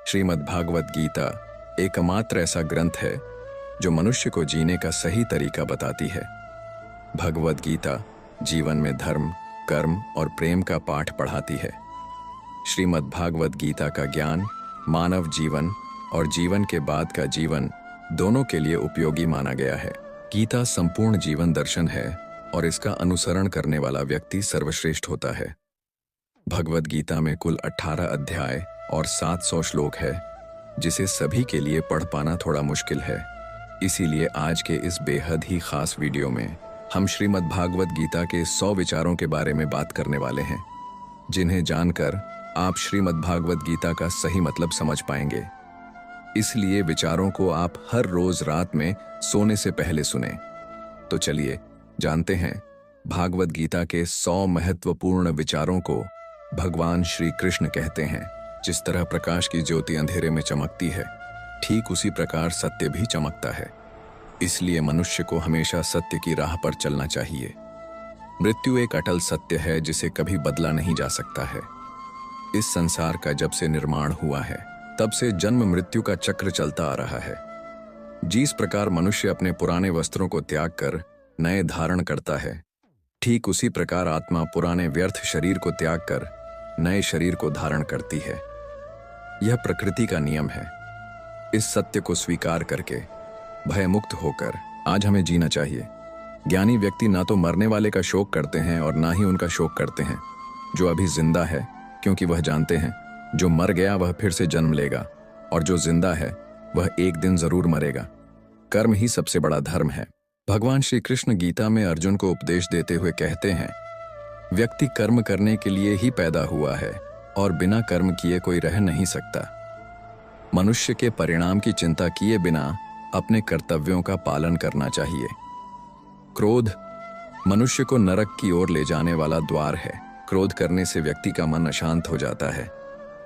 श्रीमद्भागवत गीता एकमात्र ऐसा ग्रंथ है जो मनुष्य को जीने का सही तरीका बताती है। भगवत गीता जीवन में धर्म, कर्म और प्रेम का पाठ पढ़ाती है। श्रीमद्भागवत गीता का ज्ञान मानव जीवन और जीवन के बाद का जीवन दोनों के लिए उपयोगी माना गया है। गीता संपूर्ण जीवन दर्शन है और इसका अनुसरण करने वाला व्यक्ति सर्वश्रेष्ठ होता है। भगवत गीता में कुल 18 अध्याय और 700 श्लोक है, जिसे सभी के लिए पढ़ पाना थोड़ा मुश्किल है। इसीलिए आज के इस बेहद ही खास वीडियो में हम श्रीमद्भागवत गीता के 100 विचारों के बारे में बात करने वाले हैं, जिन्हें जानकर आप श्रीमद्भागवत गीता का सही मतलब समझ पाएंगे। इसलिए विचारों को आप हर रोज रात में सोने से पहले सुने। तो चलिए जानते हैं भागवत गीता के 100 महत्वपूर्ण विचारों को। भगवान श्री कृष्ण कहते हैं, जिस तरह प्रकाश की ज्योति अंधेरे में चमकती है, ठीक उसी प्रकार सत्य भी चमकता है। इसलिए मनुष्य को हमेशा सत्य की राह पर चलना चाहिए। मृत्यु एक अटल सत्य है जिसे कभी बदला नहीं जा सकता है। इस संसार का जब से निर्माण हुआ है, तब से जन्म मृत्यु का चक्र चलता आ रहा है। जिस प्रकार मनुष्य अपने पुराने वस्त्रों को त्याग कर नए धारण करता है, ठीक उसी प्रकार आत्मा पुराने व्यर्थ शरीर को त्याग कर नए शरीर को धारण करती है। यह प्रकृति का नियम है। इस सत्य को स्वीकार करके भयमुक्त होकर आज हमें जीना चाहिए। ज्ञानी व्यक्ति ना तो मरने वाले का शोक करते हैं और ना ही उनका शोक करते हैं जो अभी जिंदा है, क्योंकि वह जानते हैं जो मर गया वह फिर से जन्म लेगा और जो जिंदा है वह एक दिन जरूर मरेगा। कर्म ही सबसे बड़ा धर्म है। भगवान श्री कृष्ण गीता में अर्जुन को उपदेश देते हुए कहते हैं, व्यक्ति कर्म करने के लिए ही पैदा हुआ है और बिना कर्म किए कोई रह नहीं सकता। मनुष्य के परिणाम की चिंता किए बिना अपने कर्तव्यों का पालन करना चाहिए। क्रोध मनुष्य को नरक की ओर ले जाने वाला द्वार है। क्रोध करने से व्यक्ति का मन अशांत हो जाता है।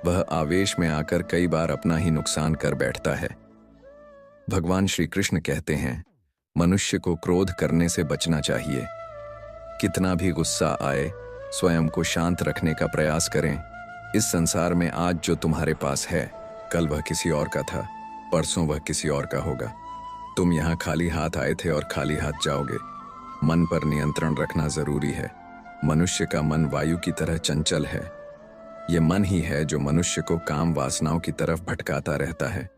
वह आवेश में आकर कई बार अपना ही नुकसान कर बैठता है। भगवान श्री कृष्ण कहते हैं, मनुष्य को क्रोध करने से बचना चाहिए। कितना भी गुस्सा आए, स्वयं को शांत रखने का प्रयास करें। इस संसार में आज जो तुम्हारे पास है, कल वह किसी और का था, परसों वह किसी और का होगा। तुम यहाँ खाली हाथ आए थे और खाली हाथ जाओगे। मन पर नियंत्रण रखना जरूरी है। मनुष्य का मन वायु की तरह चंचल है। ये मन ही है जो मनुष्य को काम वासनाओं की तरफ भटकाता रहता है।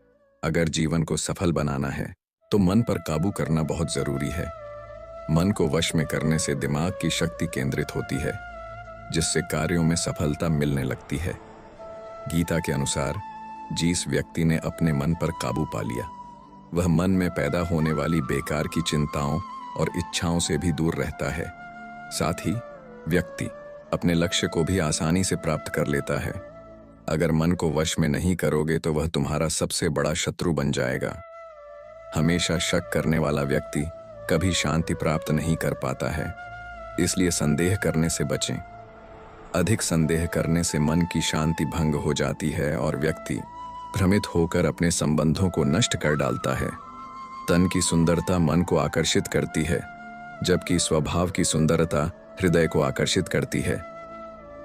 अगर जीवन को सफल बनाना है तो मन पर काबू करना बहुत जरूरी है। मन को वश में करने से दिमाग की शक्ति केंद्रित होती है, जिससे कार्यों में सफलता मिलने लगती है। गीता के अनुसार जिस व्यक्ति ने अपने मन पर काबू पा लिया, वह मन में पैदा होने वाली बेकार की चिंताओं और इच्छाओं से भी दूर रहता है। साथ ही व्यक्ति अपने लक्ष्य को भी आसानी से प्राप्त कर लेता है। अगर मन को वश में नहीं करोगे तो वह तुम्हारा सबसे बड़ा शत्रु बन जाएगा। हमेशा शक करने वाला व्यक्ति कभी शांति प्राप्त नहीं कर पाता है। इसलिए संदेह करने से बचें। अधिक संदेह करने से मन की शांति भंग हो जाती है और व्यक्ति भ्रमित होकर अपने संबंधों को नष्ट कर डालता है। तन की सुंदरता मन को आकर्षित करती है, जबकि स्वभाव की सुंदरता हृदय को आकर्षित करती है।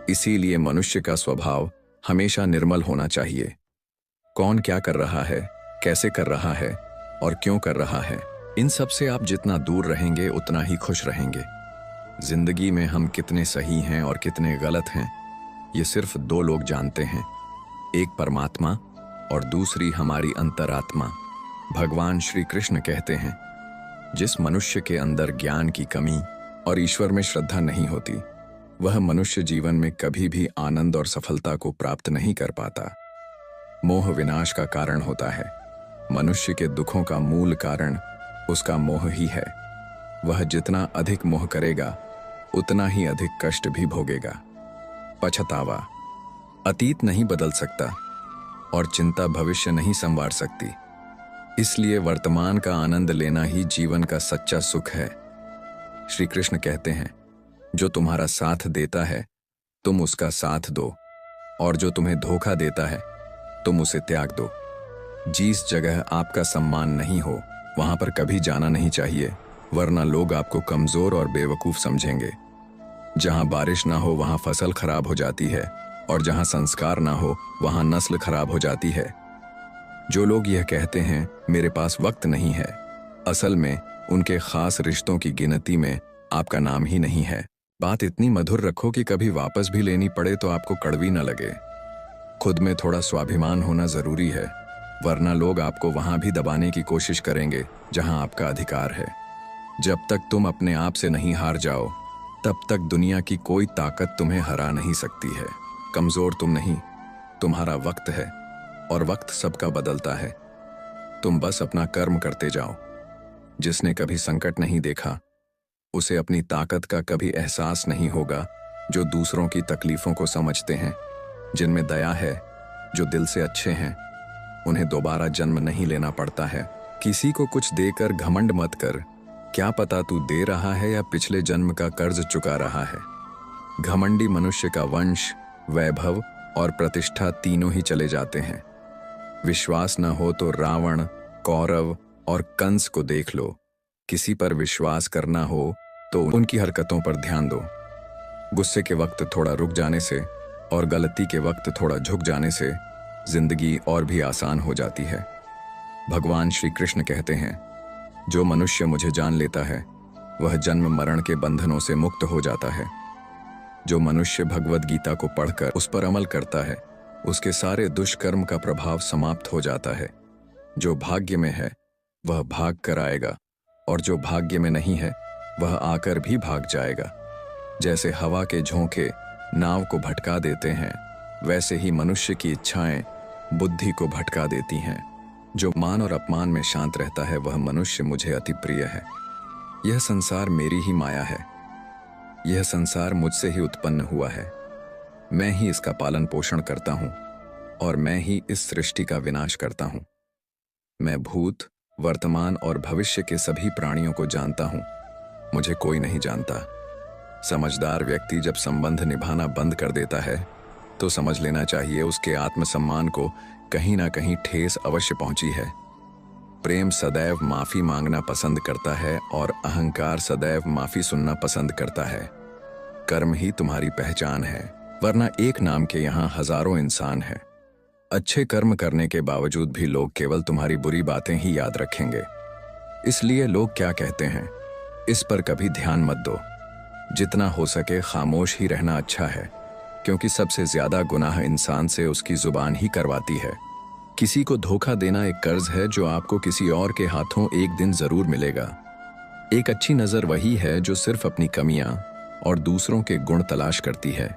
इसीलिए मनुष्य का स्वभाव हमेशा निर्मल होना चाहिए। कौन क्या कर रहा है, कैसे कर रहा है और क्यों कर रहा है, इन सब से आप जितना दूर रहेंगे उतना ही खुश रहेंगे। जिंदगी में हम कितने सही हैं और कितने गलत हैं, ये सिर्फ 2 लोग जानते हैं, एक परमात्मा और दूसरी हमारी अंतरात्मा। भगवान श्री कृष्ण कहते हैं, जिस मनुष्य के अंदर ज्ञान की कमी और ईश्वर में श्रद्धा नहीं होती, वह मनुष्य जीवन में कभी भी आनंद और सफलता को प्राप्त नहीं कर पाता। मोह विनाश का कारण होता है। मनुष्य के दुखों का मूल कारण उसका मोह ही है। वह जितना अधिक मोह करेगा उतना ही अधिक कष्ट भी भोगेगा। पछतावा अतीत नहीं बदल सकता और चिंता भविष्य नहीं संवार सकती। इसलिए वर्तमान का आनंद लेना ही जीवन का सच्चा सुख है। श्री कृष्ण कहते हैं, जो तुम्हारा साथ देता है तुम उसका साथ दो, और जो तुम्हें धोखा देता है तुम उसे त्याग दो। जिस जगह आपका सम्मान नहीं हो वहां पर कभी जाना नहीं चाहिए, वरना लोग आपको कमजोर और बेवकूफ समझेंगे। जहां बारिश ना हो वहां फसल खराब हो जाती है, और जहां संस्कार ना हो वहां नस्ल खराब हो जाती है। जो लोग यह कहते हैं मेरे पास वक्त नहीं है, असल में उनके खास रिश्तों की गिनती में आपका नाम ही नहीं है। बात इतनी मधुर रखो कि कभी वापस भी लेनी पड़े तो आपको कड़वी न लगे। खुद में थोड़ा स्वाभिमान होना जरूरी है, वरना लोग आपको वहां भी दबाने की कोशिश करेंगे जहां आपका अधिकार है। जब तक तुम अपने आप से नहीं हार जाओ, तब तक दुनिया की कोई ताकत तुम्हें हरा नहीं सकती है। कमजोर तुम नहीं, तुम्हारा वक्त है, और वक्त सबका बदलता है। तुम बस अपना कर्म करते जाओ। जिसने कभी संकट नहीं देखा, उसे अपनी ताकत का कभी एहसास नहीं होगा। जो दूसरों की तकलीफों को समझते हैं, जिनमें दया है, जो दिल से अच्छे हैं, उन्हें दोबारा जन्म नहीं लेना पड़ता है। किसी को कुछ देकर घमंड मत कर, क्या पता तू दे रहा है या पिछले जन्म का कर्ज चुका रहा है। घमंडी मनुष्य का वंश, वैभव और प्रतिष्ठा तीनों ही चले जाते हैं। विश्वास न हो तो रावण, कौरव और कंस को देख लो। किसी पर विश्वास करना हो तो उनकी हरकतों पर ध्यान दो। गुस्से के वक्त थोड़ा रुक जाने से और गलती के वक्त थोड़ा झुक जाने से जिंदगी और भी आसान हो जाती है। भगवान श्री कृष्ण कहते हैं, जो मनुष्य मुझे जान लेता है वह जन्म मरण के बंधनों से मुक्त हो जाता है। जो मनुष्य भगवद गीता को पढ़कर उस पर अमल करता है, उसके सारे दुष्कर्म का प्रभाव समाप्त हो जाता है। जो भाग्य में है वह भाग कर आएगा, और जो भाग्य में नहीं है वह आकर भी भाग जाएगा। जैसे हवा के झोंके नाव को भटका देते हैं, वैसे ही मनुष्य की इच्छाएं बुद्धि को भटका देती हैं। जो मान और अपमान में शांत रहता है वह मनुष्य मुझे अति प्रिय है। यह संसार मेरी ही माया है। यह संसार मुझसे ही उत्पन्न हुआ है। मैं ही इसका पालन पोषण करता हूं, और मैं ही इस सृष्टि का विनाश करता हूं। मैं भूत, वर्तमान और भविष्य के सभी प्राणियों को जानता हूं। मुझे कोई नहीं जानता। समझदार व्यक्ति जब संबंध निभाना बंद कर देता है तो समझ लेना चाहिए उसके आत्मसम्मान को कहीं ना कहीं ठेस अवश्य पहुंची है। प्रेम सदैव माफी मांगना पसंद करता है और अहंकार सदैव माफी सुनना पसंद करता है। कर्म ही तुम्हारी पहचान है, वरना एक नाम के यहाँ हजारों इंसान हैं। अच्छे कर्म करने के बावजूद भी लोग केवल तुम्हारी बुरी बातें ही याद रखेंगे। इसलिए लोग क्या कहते हैं, इस पर कभी ध्यान मत दो। जितना हो सके खामोश ही रहना अच्छा है, क्योंकि सबसे ज्यादा गुनाह इंसान से उसकी जुबान ही करवाती है। किसी को धोखा देना एक कर्ज है जो आपको किसी और के हाथों एक दिन जरूर मिलेगा। एक अच्छी नजर वही है जो सिर्फ अपनी कमियां और दूसरों के गुण तलाश करती है।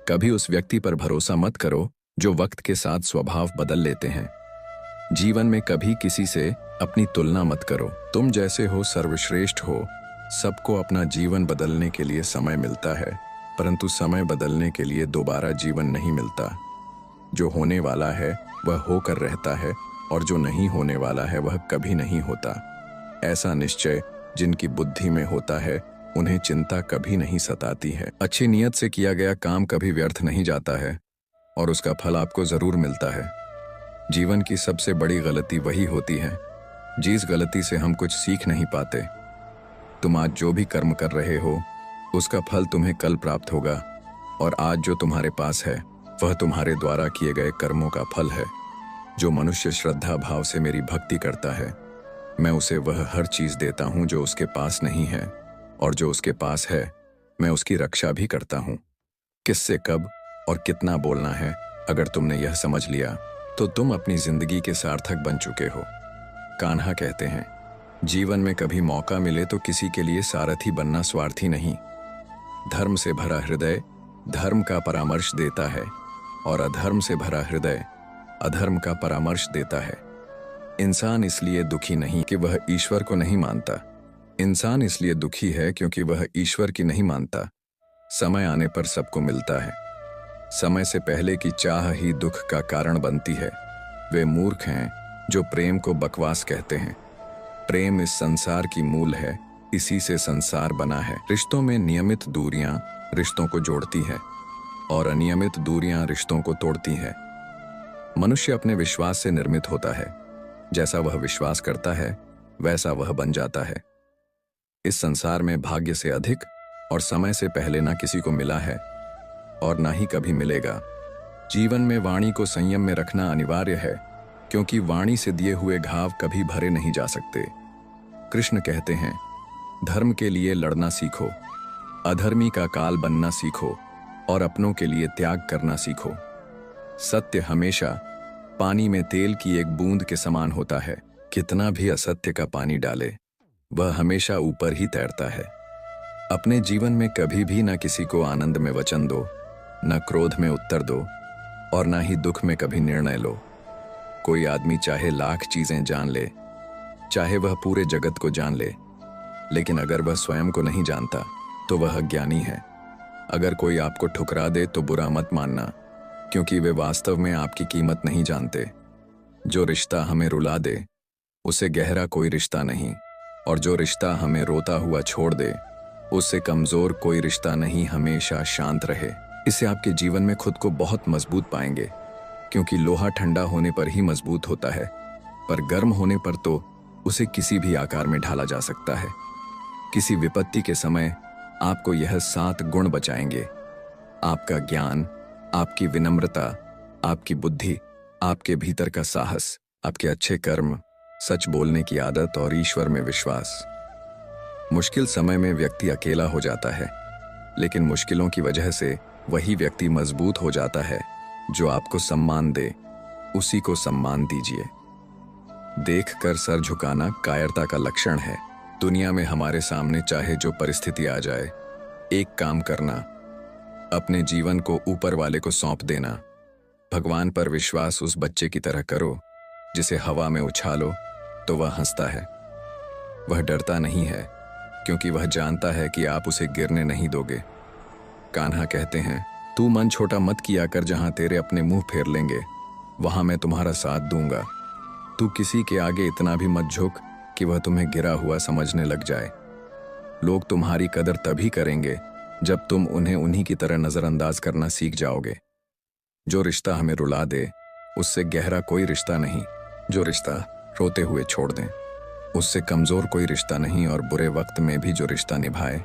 कभी उस व्यक्ति पर भरोसा मत करो जो वक्त के साथ स्वभाव बदल लेते हैं। जीवन में कभी किसी से अपनी तुलना मत करो। तुम जैसे हो सर्वश्रेष्ठ हो। सबको अपना जीवन बदलने के लिए समय मिलता है, परंतु समय बदलने के लिए दोबारा जीवन नहीं मिलता। जो होने वाला है वह होकर रहता है, और जो नहीं होने वाला है वह कभी नहीं होता। ऐसा निश्चय जिनकी बुद्धि में होता है उन्हें चिंता कभी नहीं सताती है। अच्छी नीयत से किया गया काम कभी व्यर्थ नहीं जाता है, और उसका फल आपको जरूर मिलता है। जीवन की सबसे बड़ी गलती वही होती है जिस गलती से हम कुछ सीख नहीं पाते। तुम आज जो भी कर्म कर रहे हो उसका फल तुम्हें कल प्राप्त होगा, और आज जो तुम्हारे पास है वह तुम्हारे द्वारा किए गए कर्मों का फल है। जो मनुष्य श्रद्धा भाव से मेरी भक्ति करता है, मैं उसे वह हर चीज देता हूं जो उसके पास नहीं है, और जो उसके पास है मैं उसकी रक्षा भी करता हूं। किससे कब और कितना बोलना है, अगर तुमने यह समझ लिया तो तुम अपनी जिंदगी के सार्थक बन चुके हो। कान्हा कहते हैं, जीवन में कभी मौका मिले तो किसी के लिए सारथी बनना स्वार्थी नहीं। धर्म से भरा हृदय धर्म का परामर्श देता है, और अधर्म से भरा हृदय अधर्म का परामर्श देता है। इंसान इसलिए दुखी नहीं कि वह ईश्वर को नहीं मानता। इंसान इसलिए दुखी है क्योंकि वह ईश्वर की नहीं मानता। समय आने पर सबको मिलता है। समय से पहले की चाह ही दुख का कारण बनती है। वे मूर्ख हैं जो प्रेम को बकवास कहते हैं। प्रेम इस संसार की मूल है, इसी से संसार बना है। रिश्तों में नियमित दूरियां रिश्तों को जोड़ती है, और अनियमित दूरियां रिश्तों को तोड़ती है। मनुष्य अपने विश्वास से निर्मित होता है। जैसा वह विश्वास करता है वैसा वह बन जाता है। इस संसार में भाग्य से अधिक और समय से पहले ना किसी को मिला है और ना ही कभी मिलेगा। जीवन में वाणी को संयम में रखना अनिवार्य है, क्योंकि वाणी से दिए हुए घाव कभी भरे नहीं जा सकते। कृष्ण कहते हैं, धर्म के लिए लड़ना सीखो, अधर्मी का काल बनना सीखो और अपनों के लिए त्याग करना सीखो। सत्य हमेशा पानी में तेल की एक बूंद के समान होता है। कितना भी असत्य का पानी डाले, वह हमेशा ऊपर ही तैरता है। अपने जीवन में कभी भी ना किसी को आनंद में वचन दो, न क्रोध में उत्तर दो और ना ही दुख में कभी निर्णय लो। कोई आदमी चाहे लाख चीजें जान ले, चाहे वह पूरे जगत को जान ले, लेकिन अगर वह स्वयं को नहीं जानता तो वह अज्ञानी है। अगर कोई आपको ठुकरा दे तो बुरा मत मानना, क्योंकि वे वास्तव में आपकी कीमत नहीं जानते। जो रिश्ता हमें रुला दे उसे गहरा कोई रिश्ता नहीं, और जो रिश्ता हमें रोता हुआ छोड़ दे उससे कमजोर कोई रिश्ता नहीं। हमेशा शांत रहे, इससे आपके जीवन में खुद को बहुत मजबूत पाएंगे, क्योंकि लोहा ठंडा होने पर ही मजबूत होता है, पर गर्म होने पर तो उसे किसी भी आकार में ढाला जा सकता है। किसी विपत्ति के समय आपको यह 7 गुण बचाएंगे: आपका ज्ञान, आपकी विनम्रता, आपकी बुद्धि, आपके भीतर का साहस, आपके अच्छे कर्म, सच बोलने की आदत और ईश्वर में विश्वास। मुश्किल समय में व्यक्ति अकेला हो जाता है, लेकिन मुश्किलों की वजह से वही व्यक्ति मजबूत हो जाता है। जो आपको सम्मान दे उसी को सम्मान दीजिए। देखकर सर झुकाना कायरता का लक्षण है। दुनिया में हमारे सामने चाहे जो परिस्थिति आ जाए, एक काम करना, अपने जीवन को ऊपर वाले को सौंप देना। भगवान पर विश्वास उस बच्चे की तरह करो जिसे हवा में उछालो तो वह हंसता है। वह डरता नहीं है, क्योंकि वह जानता है कि आप उसे गिरने नहीं दोगे। कान्हा कहते हैं, तू मन छोटा मत किया कर, जहां तेरे अपने मुंह फेर लेंगे वहां मैं तुम्हारा साथ दूंगा। तू किसी के आगे इतना भी मत झुक कि वह तुम्हें गिरा हुआ समझने लग जाए। लोग तुम्हारी कदर तभी करेंगे जब तुम उन्हें उन्हीं की तरह नजरअंदाज करना सीख जाओगे। जो रिश्ता हमें रुला दे उससे गहरा कोई रिश्ता नहीं। जो रिश्ता रोते हुए छोड़ दें उससे कमजोर कोई रिश्ता नहीं, और बुरे वक्त में भी जो रिश्ता निभाए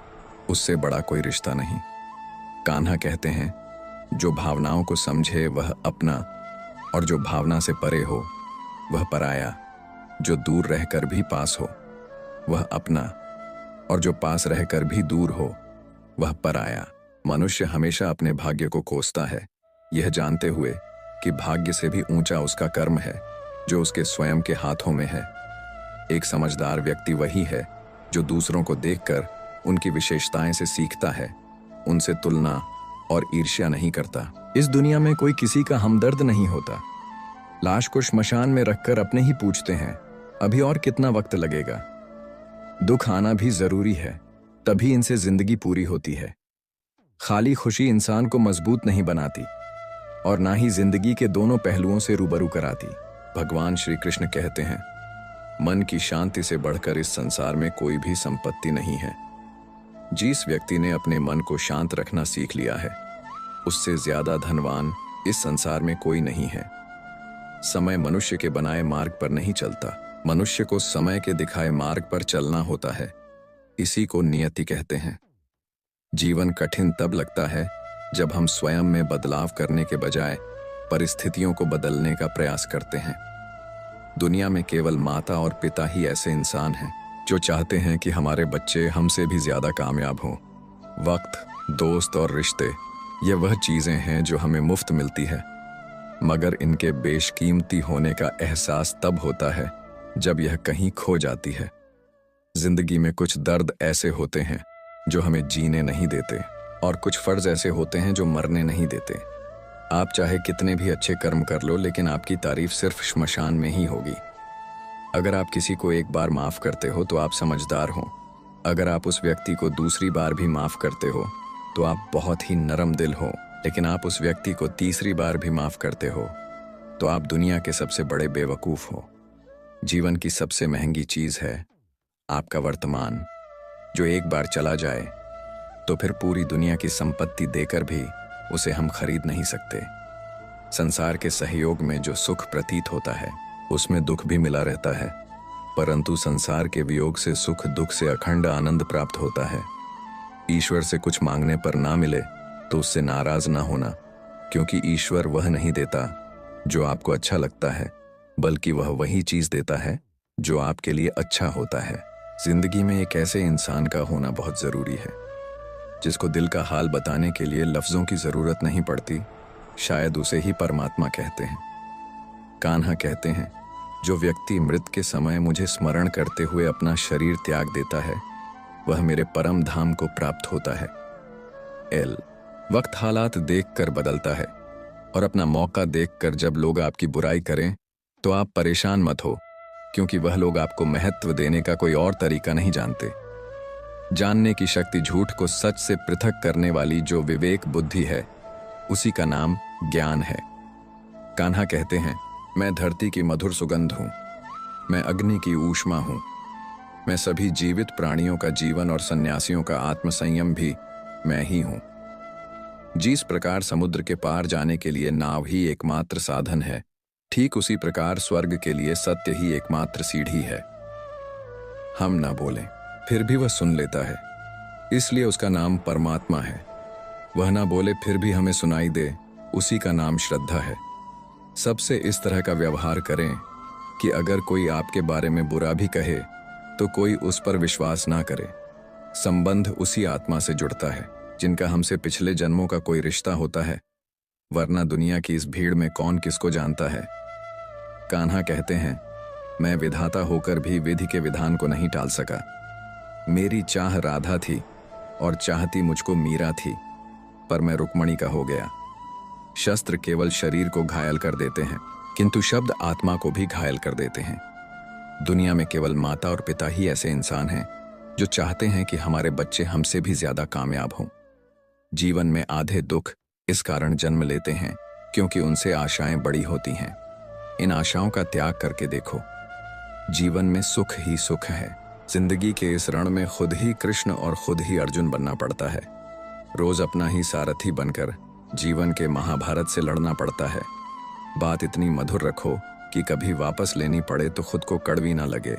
उससे बड़ा कोई रिश्ता नहीं। कान्हा कहते हैं, जो भावनाओं को समझे वह अपना, और जो भावना से परे हो वह पराया। जो दूर रहकर भी पास हो वह अपना, और जो पास रहकर भी दूर हो वह पराया। मनुष्य हमेशा अपने भाग्य को कोसता है, यह जानते हुए कि भाग्य से भी ऊंचा उसका कर्म है जो उसके स्वयं के हाथों में है। एक समझदार व्यक्ति वही है जो दूसरों को देखकर उनकी विशेषताएं से सीखता है, उनसे तुलना और ईर्ष्या नहीं करता। इस दुनिया में कोई किसी का हमदर्द नहीं होता। लाश को श्मशान में रखकर अपने ही पूछते हैं, अभी और कितना वक्त लगेगा। दुख आना भी जरूरी है, तभी इनसे जिंदगी पूरी होती है। खाली खुशी इंसान को मजबूत नहीं बनाती और ना ही जिंदगी के दोनों पहलुओं से रूबरू कराती। भगवान श्री कृष्ण कहते हैं, मन की शांति से बढ़कर इस संसार में कोई भी संपत्ति नहीं है। जिस व्यक्ति ने अपने मन को शांत रखना सीख लिया है, उससे ज्यादा धनवान इस संसार में कोई नहीं है। समय मनुष्य के बनाए मार्ग पर नहीं चलता, मनुष्य को समय के दिखाए मार्ग पर चलना होता है। इसी को नियति कहते हैं। जीवन कठिन तब लगता है जब हम स्वयं में बदलाव करने के बजाय परिस्थितियों को बदलने का प्रयास करते हैं। दुनिया में केवल माता और पिता ही ऐसे इंसान हैं जो चाहते हैं कि हमारे बच्चे हमसे भी ज्यादा कामयाब हों। वक्त, दोस्त और रिश्ते, ये वह चीजें हैं जो हमें मुफ्त मिलती है, मगर इनके बेशकीमती होने का एहसास तब होता है जब यह कहीं खो जाती है। जिंदगी में कुछ दर्द ऐसे होते हैं जो हमें जीने नहीं देते, और कुछ फर्ज ऐसे होते हैं जो मरने नहीं देते। आप चाहे कितने भी अच्छे कर्म कर लो, लेकिन आपकी तारीफ सिर्फ श्मशान में ही होगी। अगर आप किसी को एक बार माफ करते हो तो आप समझदार हो। अगर आप उस व्यक्ति को दूसरी बार भी माफ करते हो तो आप बहुत ही नरम दिल हो। लेकिन आप उस व्यक्ति को तीसरी बार भी माफ करते हो तो आप दुनिया के सबसे बड़े बेवकूफ हो। जीवन की सबसे महंगी चीज है आपका वर्तमान, जो एक बार चला जाए तो फिर पूरी दुनिया की संपत्ति देकर भी उसे हम खरीद नहीं सकते। संसार के सहयोग में जो सुख प्रतीत होता है उसमें दुख भी मिला रहता है, परंतु संसार के वियोग से सुख दुख से अखंड आनंद प्राप्त होता है। ईश्वर से कुछ मांगने पर ना मिले तो उससे नाराज ना होना, क्योंकि ईश्वर वह नहीं देता जो आपको अच्छा लगता है, बल्कि वह वही चीज देता है जो आपके लिए अच्छा होता है। जिंदगी में एक ऐसे इंसान का होना बहुत जरूरी है जिसको दिल का हाल बताने के लिए लफ्जों की जरूरत नहीं पड़ती। शायद उसे ही परमात्मा कहते हैं। कान्हा कहते हैं, जो व्यक्ति मृत के समय मुझे स्मरण करते हुए अपना शरीर त्याग देता है वह मेरे परम धाम को प्राप्त होता है। वक्त हालात देखकर बदलता है और अपना मौका देखकर जब लोग आपकी बुराई करें तो आप परेशान मत हो, क्योंकि वह लोग आपको महत्व देने का कोई और तरीका नहीं जानते। जानने की शक्ति झूठ को सच से पृथक करने वाली जो विवेक बुद्धि है उसी का नाम ज्ञान है। कान्हा कहते हैं, मैं धरती की मधुर सुगंध हूं, मैं अग्नि की ऊष्मा हूं, मैं सभी जीवित प्राणियों का जीवन और सन्यासियों का आत्मसंयम भी मैं ही हूं। जिस प्रकार समुद्र के पार जाने के लिए नाव ही एकमात्र साधन है, ठीक उसी प्रकार स्वर्ग के लिए सत्य ही एकमात्र सीढ़ी है। हम ना बोलें फिर भी वह सुन लेता है, इसलिए उसका नाम परमात्मा है। वह ना बोले फिर भी हमें सुनाई दे, उसी का नाम श्रद्धा है। सबसे इस तरह का व्यवहार करें कि अगर कोई आपके बारे में बुरा भी कहे तो कोई उस पर विश्वास ना करे। संबंध उसी आत्मा से जुड़ता है जिनका हमसे पिछले जन्मों का कोई रिश्ता होता है, वरना दुनिया की इस भीड़ में कौन किसको जानता है। कान्हा कहते हैं, मैं विधाता होकर भी विधि के विधान को नहीं टाल सका। मेरी चाह राधा थी और चाहती मुझको मीरा थी, पर मैं रुक्मणी का हो गया। शस्त्र केवल शरीर को घायल कर देते हैं, किंतु शब्द आत्मा को भी घायल कर देते हैं। दुनिया में केवल माता और पिता ही ऐसे इंसान हैं जो चाहते हैं कि हमारे बच्चे हमसे भी ज्यादा कामयाब हों। जीवन में आधे दुख इस कारण जन्म लेते हैं क्योंकि उनसे आशाएं बड़ी होती हैं। इन आशाओं का त्याग करके देखो, जीवन में सुख ही सुख है। जिंदगी के इस रण में खुद ही कृष्ण और खुद ही अर्जुन बनना पड़ता है। रोज अपना ही सारथी बनकर जीवन के महाभारत से लड़ना पड़ता है। बात इतनी मधुर रखो कि कभी वापस लेनी पड़े तो खुद को कड़वी ना लगे।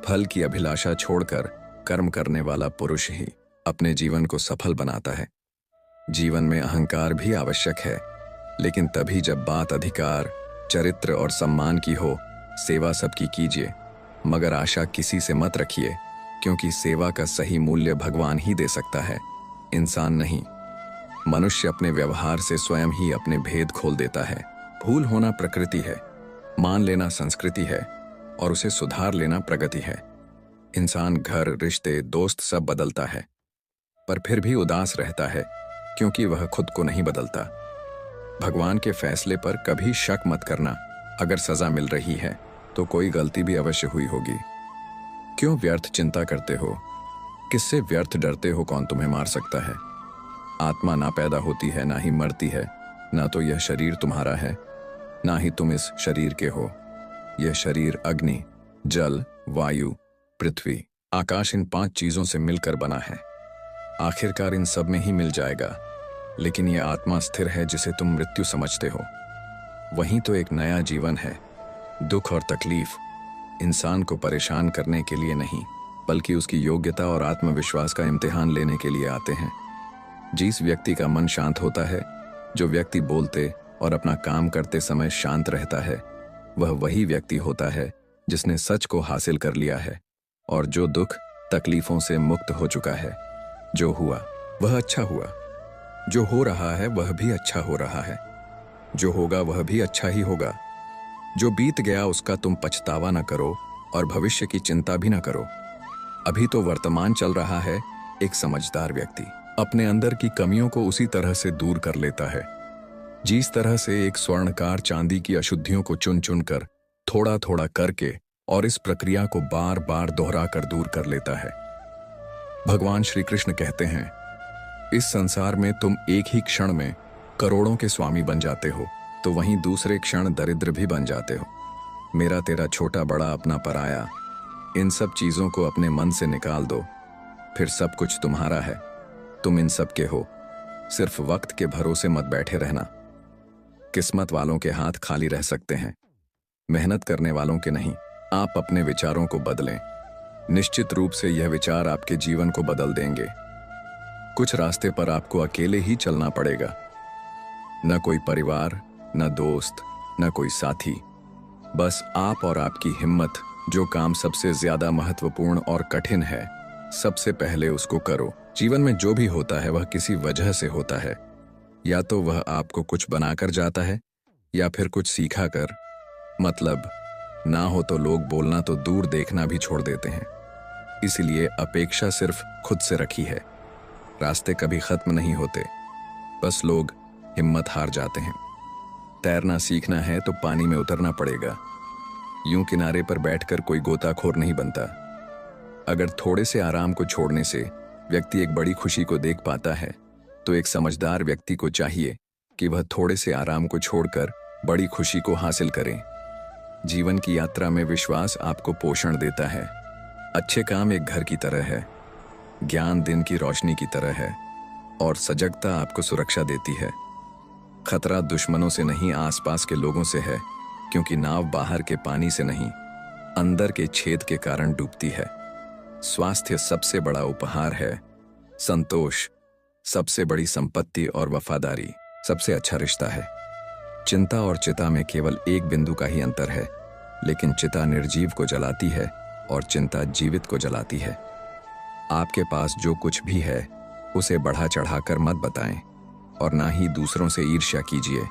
फल की अभिलाषा छोड़कर कर्म करने वाला पुरुष ही अपने जीवन को सफल बनाता है। जीवन में अहंकार भी आवश्यक है, लेकिन तभी जब बात अधिकार, चरित्र और सम्मान की हो। सेवा सबकी कीजिए, मगर आशा किसी से मत रखिए, क्योंकि सेवा का सही मूल्य भगवान ही दे सकता है, इंसान नहीं। मनुष्य अपने व्यवहार से स्वयं ही अपने भेद खोल देता है। भूल होना प्रकृति है, मान लेना संस्कृति है और उसे सुधार लेना प्रगति है। इंसान घर, रिश्ते, दोस्त सब बदलता है, पर फिर भी उदास रहता है क्योंकि वह खुद को नहीं बदलता। भगवान के फैसले पर कभी शक मत करना। अगर सजा मिल रही है तो कोई गलती भी अवश्य हुई होगी। क्यों व्यर्थ चिंता करते हो? किससे व्यर्थ डरते हो? कौन तुम्हें मार सकता है? आत्मा ना पैदा होती है, ना ही मरती है। ना तो यह शरीर तुम्हारा है, ना ही तुम इस शरीर के हो। यह शरीर अग्नि, जल, वायु, पृथ्वी, आकाश, इन 5 चीजों से मिलकर बना है। आखिरकार इन सब में ही मिल जाएगा, लेकिन यह आत्मा स्थिर है जिसे तुम मृत्यु समझते हो। वहीं तो एक नया जीवन है। दुख और तकलीफ इंसान को परेशान करने के लिए नहीं, बल्कि उसकी योग्यता और आत्मविश्वास का इम्तिहान लेने के लिए आते हैं। जिस व्यक्ति का मन शांत होता है, जो व्यक्ति बोलते और अपना काम करते समय शांत रहता है, वह वही व्यक्ति होता है जिसने सच को हासिल कर लिया है और जो दुख तकलीफों से मुक्त हो चुका है। जो हुआ वह अच्छा हुआ, जो हो रहा है वह भी अच्छा हो रहा है, जो होगा वह भी अच्छा ही होगा। जो बीत गया उसका तुम पछतावा न करो और भविष्य की चिंता भी न करो। अभी तो वर्तमान चल रहा है। एक समझदार व्यक्ति अपने अंदर की कमियों को उसी तरह से दूर कर लेता है जिस तरह से एक स्वर्णकार चांदी की अशुद्धियों को चुन चुन कर थोड़ा थोड़ा करके और इस प्रक्रिया को बार बार दोहरा कर दूर कर लेता है। भगवान श्री कृष्ण कहते हैं, इस संसार में तुम एक ही क्षण में करोड़ों के स्वामी बन जाते हो, तो वहीं दूसरे क्षण दरिद्र भी बन जाते हो। मेरा तेरा, छोटा बड़ा, अपना पराया, इन सब चीजों को अपने मन से निकाल दो, फिर सब कुछ तुम्हारा है। तुम इन सब के हो। सिर्फ वक्त के भरोसे मत बैठे रहना। किस्मत वालों के हाथ खाली रह सकते हैं, मेहनत करने वालों के नहीं। आप अपने विचारों को बदलें। निश्चित रूप से यह विचार आपके जीवन को बदल देंगे। कुछ रास्ते पर आपको अकेले ही चलना पड़ेगा। न कोई परिवार, न दोस्त, न कोई साथी। बस आप और आपकी हिम्मत, जो काम सबसे ज्यादा महत्वपूर्ण और कठिन है, सबसे पहले उसको करो। जीवन में जो भी होता है वह किसी वजह से होता है। या तो वह आपको कुछ बनाकर जाता है या फिर कुछ सीखा कर। मतलब ना हो तो लोग बोलना तो दूर देखना भी छोड़ देते हैं। इसलिए अपेक्षा सिर्फ खुद से रखी है। रास्ते कभी खत्म नहीं होते, बस लोग हिम्मत हार जाते हैं। तैरना सीखना है तो पानी में उतरना पड़ेगा। यूं किनारे पर बैठकर कोई गोताखोर नहीं बनता। अगर थोड़े से आराम को छोड़ने से व्यक्ति एक बड़ी खुशी को देख पाता है, तो एक समझदार व्यक्ति को चाहिए कि वह थोड़े से आराम को छोड़कर बड़ी खुशी को हासिल करे। जीवन की यात्रा में विश्वास आपको पोषण देता है। अच्छे काम एक घर की तरह है, ज्ञान दिन की रोशनी की तरह है, और सजगता आपको सुरक्षा देती है। खतरा दुश्मनों से नहीं, आसपास के लोगों से है, क्योंकि नाव बाहर के पानी से नहीं, अंदर के छेद के कारण डूबती है। स्वास्थ्य सबसे बड़ा उपहार है। संतोष सबसे बड़ी संपत्ति, और वफादारी सबसे अच्छा रिश्ता है। चिंता और चिता में केवल एक बिंदु का ही अंतर है, लेकिन चिता निर्जीव को जलाती है और चिंता जीवित को जलाती है। आपके पास जो कुछ भी है उसे बढ़ा चढ़ाकर मत बताएं, और ना ही दूसरों से ईर्ष्या कीजिए।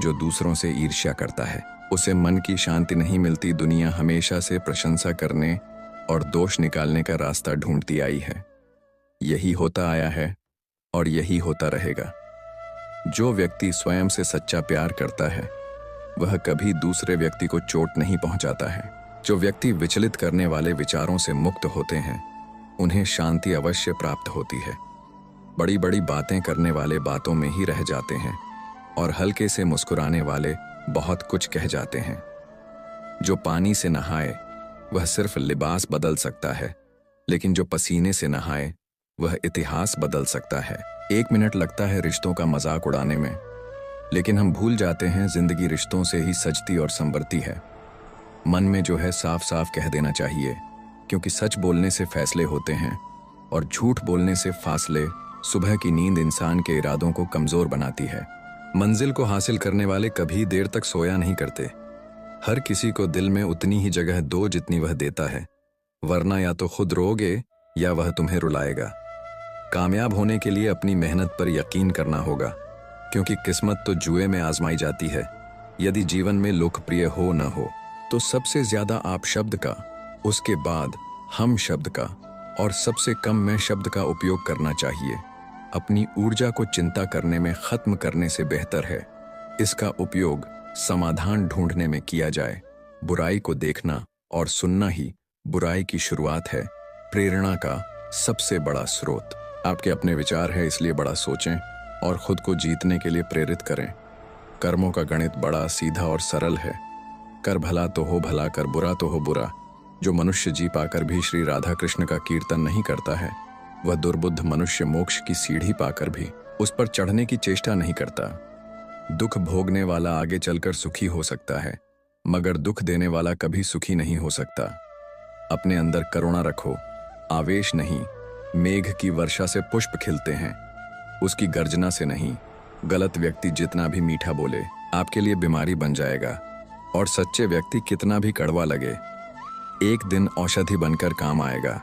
जो दूसरों से ईर्ष्या करता है उसे मन की शांति नहीं मिलती। दुनिया हमेशा से प्रशंसा करने और दोष निकालने का रास्ता ढूंढती आई है। यही होता आया है और यही होता रहेगा। जो व्यक्ति स्वयं से सच्चा प्यार करता है वह कभी दूसरे व्यक्ति को चोट नहीं पहुंचाता है। जो व्यक्ति विचलित करने वाले विचारों से मुक्त होते हैं उन्हें शांति अवश्य प्राप्त होती है। बड़ी बड़ी बातें करने वाले बातों में ही रह जाते हैं, और हल्के से मुस्कुराने वाले बहुत कुछ कह जाते हैं। जो पानी से नहाए वह सिर्फ लिबास बदल सकता है, लेकिन जो पसीने से नहाए वह इतिहास बदल सकता है। 1 मिनट लगता है रिश्तों का मजाक उड़ाने में, लेकिन हम भूल जाते हैं जिंदगी रिश्तों से ही सजती और संवरती है। मन में जो है साफ साफ कह देना चाहिए, क्योंकि सच बोलने से फैसले होते हैं और झूठ बोलने से फासले। सुबह की नींद इंसान के इरादों को कमजोर बनाती है। मंजिल को हासिल करने वाले कभी देर तक सोया नहीं करते। हर किसी को दिल में उतनी ही जगह दो जितनी वह देता है, वरना या तो खुद रोगे या वह तुम्हें रुलाएगा। कामयाब होने के लिए अपनी मेहनत पर यकीन करना होगा, क्योंकि किस्मत तो जुए में आजमाई जाती है। यदि जीवन में लोकप्रिय हो न हो तो सबसे ज्यादा आप शब्द का, उसके बाद हम शब्द का, और सबसे कम मैं शब्द का उपयोग करना चाहिए। अपनी ऊर्जा को चिंता करने में खत्म करने से बेहतर है इसका उपयोग समाधान ढूंढने में किया जाए। बुराई को देखना और सुनना ही बुराई की शुरुआत है। प्रेरणा का सबसे बड़ा स्रोत आपके अपने विचार है, इसलिए बड़ा सोचें और खुद को जीतने के लिए प्रेरित करें। कर्मों का गणित बड़ा सीधा और सरल है। कर भला तो हो भला, कर बुरा तो हो बुरा। जो मनुष्य जी पाकर भी श्री राधा कृष्ण का कीर्तन नहीं करता है, वह दुर्बुद्ध मनुष्य मोक्ष की सीढ़ी पाकर भी उस पर चढ़ने की चेष्टा नहीं करता। दुख भोगने वाला आगे चलकर सुखी हो सकता है, मगर दुख देने वाला कभी सुखी नहीं हो सकता। अपने अंदर करुणा रखो, आवेश नहीं। मेघ की वर्षा से पुष्प खिलते हैं, उसकी गर्जना से नहीं। गलत व्यक्ति जितना भी मीठा बोले आपके लिए बीमारी बन जाएगा, और सच्चे व्यक्ति कितना भी कड़वा लगे एक दिन औषधि बनकर काम आएगा।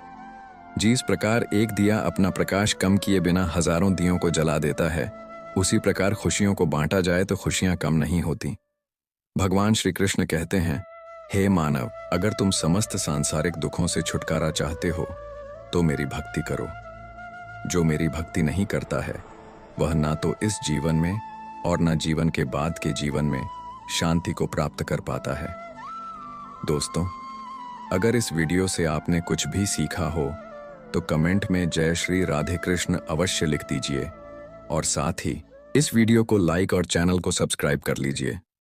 जिस प्रकार एक दिया अपना प्रकाश कम किए बिना हजारों दियों को जला देता है, उसी प्रकार खुशियों को बांटा जाए तो खुशियां कम नहीं होती। भगवान श्री कृष्ण कहते हैं, हे मानव, अगर तुम समस्त सांसारिक दुखों से छुटकारा चाहते हो तो मेरी भक्ति करो। जो मेरी भक्ति नहीं करता है वह ना तो इस जीवन में और ना जीवन के बाद के जीवन में शांति को प्राप्त कर पाता है। दोस्तों, अगर इस वीडियो से आपने कुछ भी सीखा हो तो कमेंट में जय श्री राधे कृष्ण अवश्य लिख दीजिए, और साथ ही इस वीडियो को लाइक और चैनल को सब्सक्राइब कर लीजिए।